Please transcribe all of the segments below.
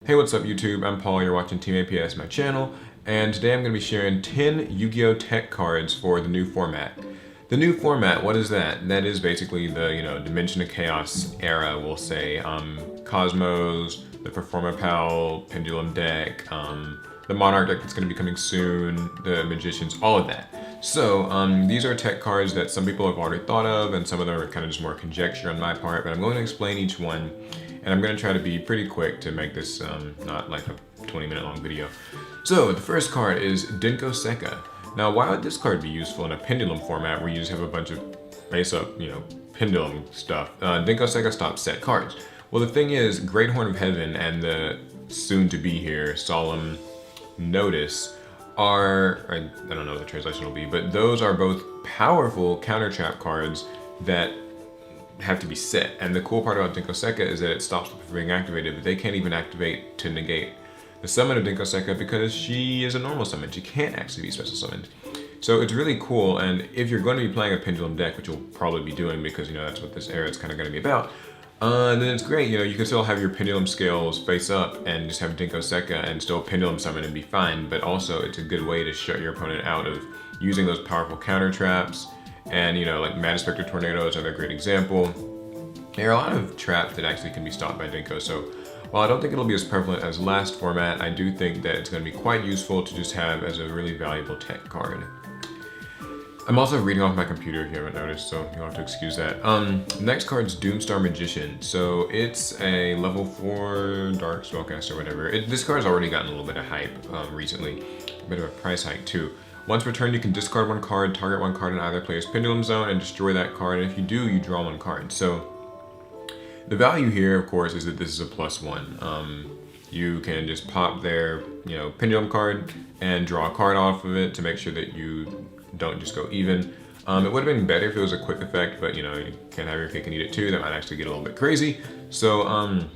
Hey, what's up YouTube? I'm Paul, you're watching Team APS, my channel, and today I'm going to be sharing 10 Yu-Gi-Oh! Tech cards for the new format. The new format, what is that? That is basically the, Dimension of Chaos era, we'll say. Kozmos, the Performapal, Pendulum deck, the Monarch deck that's going to be coming soon, the Magicians, all of that. So, these are tech cards that some people have already thought of, and some of them are kind of just more conjecture on my part, but I'm going to explain each one. And I'm going to try to be pretty quick to make this not like a 20-minute long video. So the first card is Denko Sekka. Now, why would this card be useful in a pendulum format where you just have a bunch of face-up, pendulum stuff? Denko Sekka stops set cards. Well, the thing is, Great Horn of Heaven and the soon-to-be here Solemn Notice are, I don't know what the translation will be, but those are both powerful counter trap cards that have to be set. And the cool part about Denko Sekka is that it stops them from being activated, but they can't even activate to negate the summon of Denko Sekka because she is a normal summon. She can't actually be special summoned. So it's really cool, and if you're going to be playing a pendulum deck, which you'll probably be doing because that's what this era is kind of going to be about, then it's great. You can still have your pendulum scales face up and just have Denko Sekka and still pendulum summon and be fine, but also it's a good way to shut your opponent out of using those powerful counter traps. And like Mad Spectre Tornado is another great example. There are a lot of traps that actually can be stopped by Denko, so while I don't think it'll be as prevalent as last format, I do think that it's going to be quite useful to just have as a really valuable tech card. I'm also reading off my computer if you haven't noticed, so you'll have to excuse that. Next card's Doomstar Magician. So it's a level 4 Dark Spellcaster or whatever. This card's already gotten a little bit of hype recently, a bit of a price hike too. Once per turn, you can discard one card, target one card in either player's pendulum zone, and destroy that card. And if you do, you draw one card. So the value here, of course, is that this is a +1. You can just pop their, pendulum card and draw a card off of it to make sure that you don't just go even. It would have been better if it was a quick effect, but you can't have your cake and eat it too. That might actually get a little bit crazy. So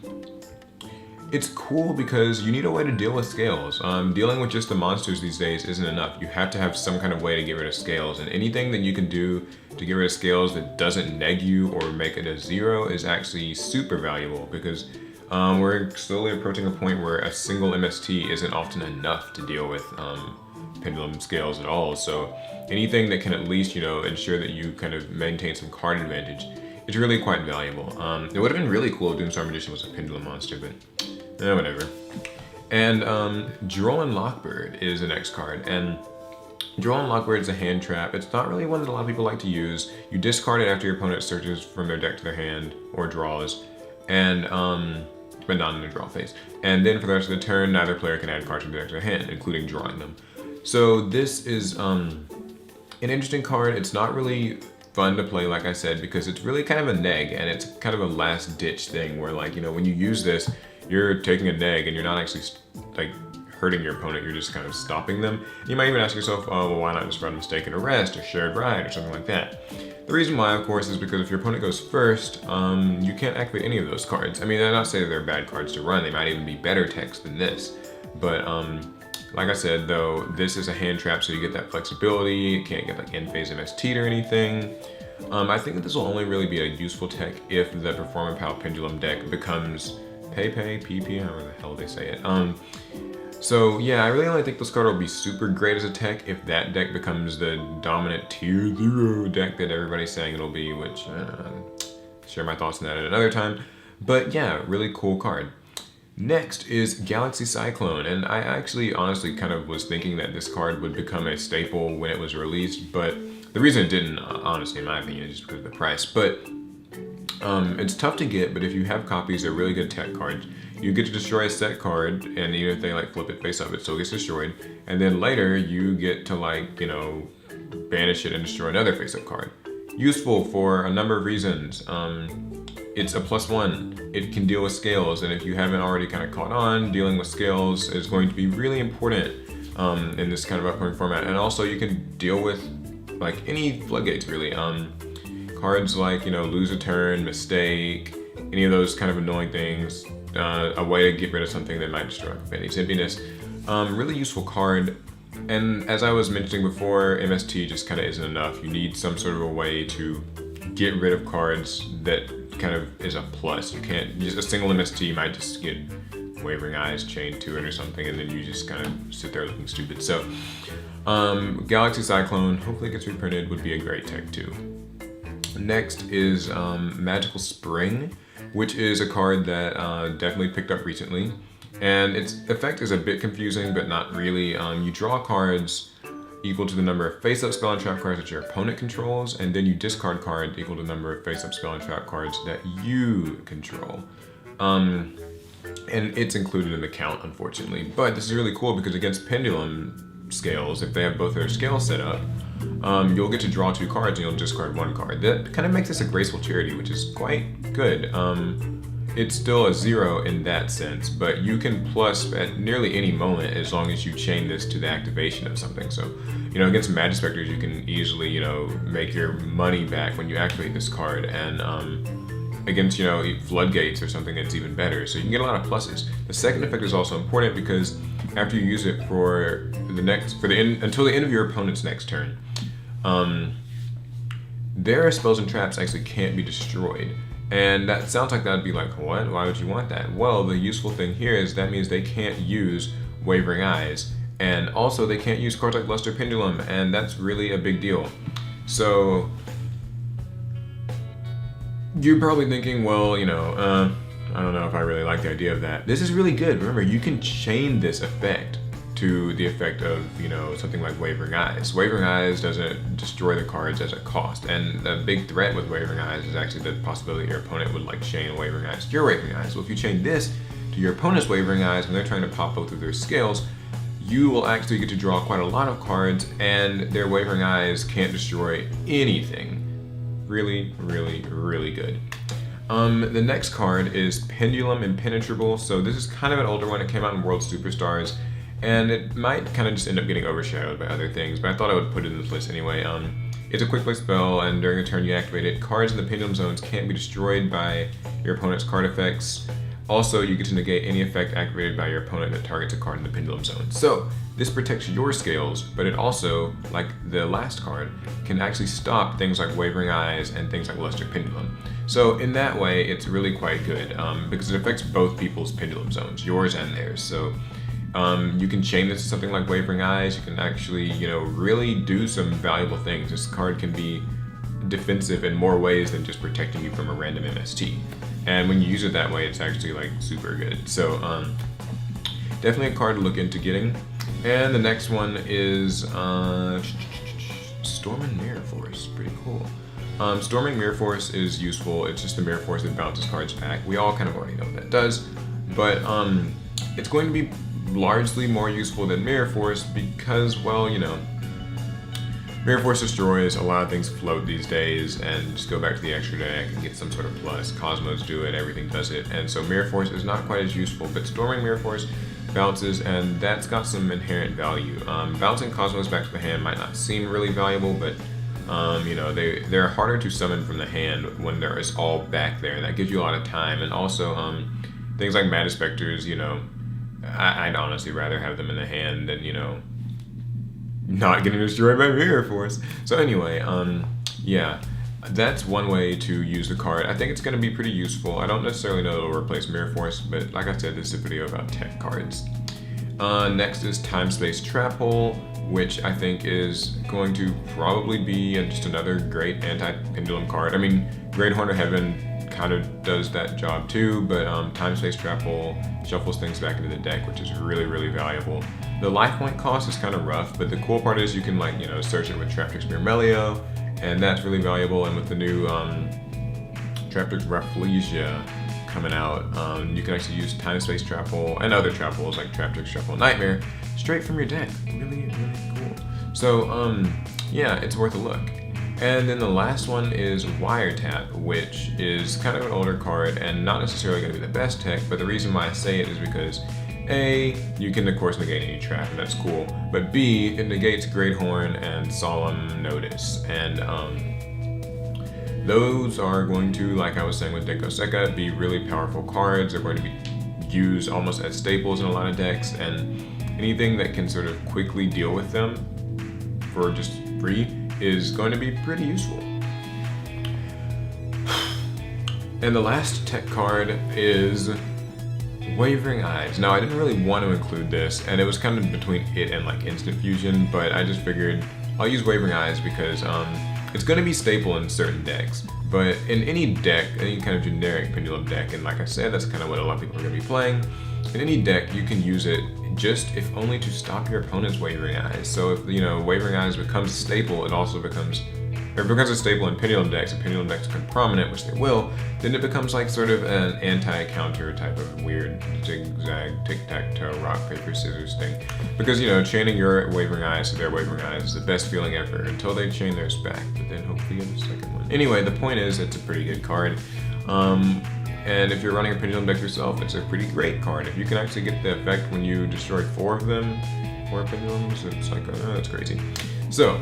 it's cool because you need a way to deal with scales. Dealing with just the monsters these days isn't enough. You have to have some kind of way to get rid of scales, and anything that you can do to get rid of scales that doesn't neg you or make it a 0 is actually super valuable because we're slowly approaching a point where a single MST isn't often enough to deal with pendulum scales at all. So anything that can at least, ensure that you kind of maintain some card advantage, it's really quite valuable. It would have been really cool if Doomstar Magician was a Pendulum Monster, but whatever. And Droll and Lockbird is the next card, and Droll and Lockbird is a hand trap. It's not really one that a lot of people like to use. You discard it after your opponent searches from their deck to their hand or draws, and but not in the draw phase. And then for the rest of the turn, neither player can add cards from their deck to their hand, including drawing them. So this is an interesting card. It's not really fun to play, like I said, because it's really kind of a neg, and it's kind of a last ditch thing where when you use this, you're taking a neg and you're not actually hurting your opponent, you're just kind of stopping them. You might even ask yourself, oh, well, why not just run Mistaken Arrest or Shared Ride or something like that? The reason why, of course, is because if your opponent goes first, you can't activate any of those cards. I mean, I'm not saying they're bad cards to run, they might even be better text than this, but like I said, though, this is a hand trap, so you get that flexibility. You can't get end phase MST or anything. I think that this will only really be a useful tech if the Performapal Pendulum deck becomes PP, however the hell they say it. So yeah, I really only think this card will be super great as a tech if that deck becomes the dominant tier 0 deck that everybody's saying it'll be, which share my thoughts on that at another time. But yeah, really cool card. Next is Galaxy Cyclone, and I actually honestly kind of was thinking that this card would become a staple when it was released, but the reason it didn't, honestly, in my opinion, is just because of the price. But it's tough to get, but if you have copies, they're really good tech cards. You get to destroy a set card, and even if they flip it face up, it still gets destroyed. And then later, you get to banish it and destroy another face up card. Useful for a number of reasons. It's a +1. It can deal with scales, and if you haven't already kind of caught on, dealing with scales is going to be really important in this kind of upcoming format. And also, you can deal with any floodgates really. Cards like Lose a Turn, Mistake, any of those kind of annoying things. A way to get rid of something that might destroy Vanity's Emptiness. Really useful card. And as I was mentioning before, MST just kind of isn't enough. You need some sort of a way to get rid of cards that kind of is a plus. You can't, just a single MST might just get Wavering Eyes chained to it or something, and then you just kind of sit there looking stupid. So Galaxy Cyclone, hopefully it gets reprinted, would be a great tech too. Next is Magical Spring, which is a card that definitely picked up recently. And its effect is a bit confusing, but not really. You draw cards equal to the number of face-up spell and trap cards that your opponent controls, and then you discard cards equal to the number of face-up spell and trap cards that you control. And it's included in the count, unfortunately. But this is really cool because against Pendulum scales, if they have both their scales set up, you'll get to draw 2 cards and you'll discard 1 card. That kind of makes this a graceful charity, which is quite good. It's still a 0 in that sense, but you can plus at nearly any moment as long as you chain this to the activation of something. So, against Magic Specters, you can easily, make your money back when you activate this card, and against, Floodgates or something, it's even better. So you can get a lot of pluses. The second effect is also important because after you use it for until the end of your opponent's next turn, their spells and traps actually can't be destroyed. And that sounds like that'd be like, what? Why would you want that? Well, the useful thing here is that means they can't use Wavering Eyes, and also they can't use cards like Luster Pendulum, and that's really a big deal. So you're probably thinking, well, I don't know if I really like the idea of that. This is really good. Remember, you can chain this effect to the effect of, something like Wavering Eyes. Wavering Eyes doesn't destroy the cards as a cost, and the big threat with Wavering Eyes is actually the possibility your opponent would chain Wavering Eyes to your Wavering Eyes. Well, if you chain this to your opponent's Wavering Eyes when they're trying to pop both of their scales, you will actually get to draw quite a lot of cards, and their Wavering Eyes can't destroy anything. Really, really, really good. The next card is Pendulum Impenetrable. So this is kind of an older one. It came out in World Superstars, and it might kind of just end up getting overshadowed by other things, but I thought I would put it in this list anyway. It's a quick play spell, and during a turn you activate it. Cards in the Pendulum Zones can't be destroyed by your opponent's card effects. Also, you get to negate any effect activated by your opponent that targets a card in the Pendulum Zone. So this protects your scales, but it also, like the last card, can actually stop things like Wavering Eyes and things like Luster Pendulum. So in that way, it's really quite good because it affects both people's Pendulum Zones, yours and theirs. So you can chain this to something like Wavering Eyes. You can actually, really do some valuable things. This card can be defensive in more ways than just protecting you from a random MST. And when you use it that way, it's actually super good. So definitely a card to look into getting. And the next one is Storming Mirror Force. Pretty cool. Storming Mirror Force is useful. It's just the Mirror Force that bounces cards back. We all kind of already know what that does, but it's going to be largely more useful than Mirror Force because, well, Mirror Force destroys, a lot of things float these days, and just go back to the extra deck and get some sort of plus. Cosmos do it, everything does it, and so Mirror Force is not quite as useful, but Storming Mirror Force bounces, and that's got some inherent value. Bouncing Cosmos back to the hand might not seem really valuable, but they're harder to summon from the hand when there is all back there, and that gives you a lot of time. And also things like Magic Specters, I'd honestly rather have them in the hand than not getting destroyed by Mirror Force. So anyway, yeah, that's one way to use the card. I think it's going to be pretty useful. I don't necessarily know it'll replace Mirror Force, but like I said, this is a video about tech cards. Next is Time Space Trap Hole, which I think is going to probably be just another great anti-pendulum card. I mean, Great Horn of Heaven kind of does that job too, but Time Space Trap Hole shuffles things back into the deck, which is really, really valuable. The life point cost is kind of rough, but the cool part is you can search it with Traptrix Mirmelio, and that's really valuable. And with the new Traptrix Rafflesia coming out, you can actually use Time Space Trap Hole and other trap holes like Traptrix Trap Hole Nightmare straight from your deck. Really, really cool. So yeah, it's worth a look. And then the last one is Wiretap, which is kind of an older card and not necessarily going to be the best tech, but the reason why I say it is because A, you can of course negate any trap, and that's cool, but B, it negates Great Horn and Solemn Notice, and those are going to, like I was saying with Denko Sekka, be really powerful cards. They're going to be used almost as staples in a lot of decks, and anything that can sort of quickly deal with them for just free is going to be pretty useful. And the last tech card is Wavering Eyes. Now, I didn't really want to include this, and it was kind of between it and like Instant Fusion, but I just figured I'll use Wavering Eyes because it's going to be staple in certain decks. But in any deck, any kind of generic Pendulum deck, and like I said, that's kind of what a lot of people are going to be playing, in any deck you can use it just if only to stop your opponent's Wavering Eyes. So if, you know, Wavering Eyes becomes staple, it also becomes, or if it becomes a staple in Pendulum decks, and Pendulum decks become prominent, which they will, then it becomes like sort of an anti-counter type of weird zigzag, tic-tac-toe, rock, paper, scissors thing. Because, you know, chaining your Wavering Eyes to their Wavering Eyes is the best feeling ever until they chain theirs back, but then hopefully get a second one. Anyway, the point is, it's a pretty good card. And if you're running a Pendulum deck yourself, it's a pretty great card. If you can actually get the effect when you destroy 4 of them, 4 Pendulums, it's like, oh, that's crazy. So,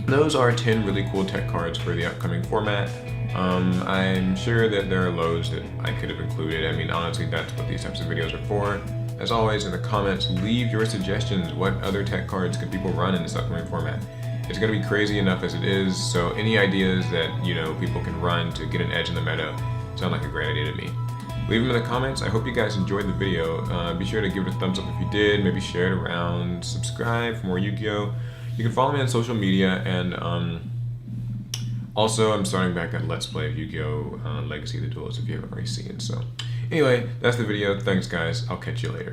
those are 10 really cool tech cards for the upcoming format. I'm sure that there are loads that I could have included. I mean, honestly, that's what these types of videos are for. As always, in the comments, leave your suggestions. What other tech cards could people run in this upcoming format? It's going to be crazy enough as it is, so any ideas that, you know, people can run to get an edge in the meta sound like a great idea to me. Leave them in the comments. I hope you guys enjoyed the video. Be sure to give it a thumbs up if you did, maybe share it around, subscribe for more Yu-Gi-Oh! You can follow me on social media, and also I'm starting back at Let's Play of Yu-Gi-Oh! Legacy of the Duelists if you haven't already seen. So anyway, that's the video. Thanks guys, I'll catch you later.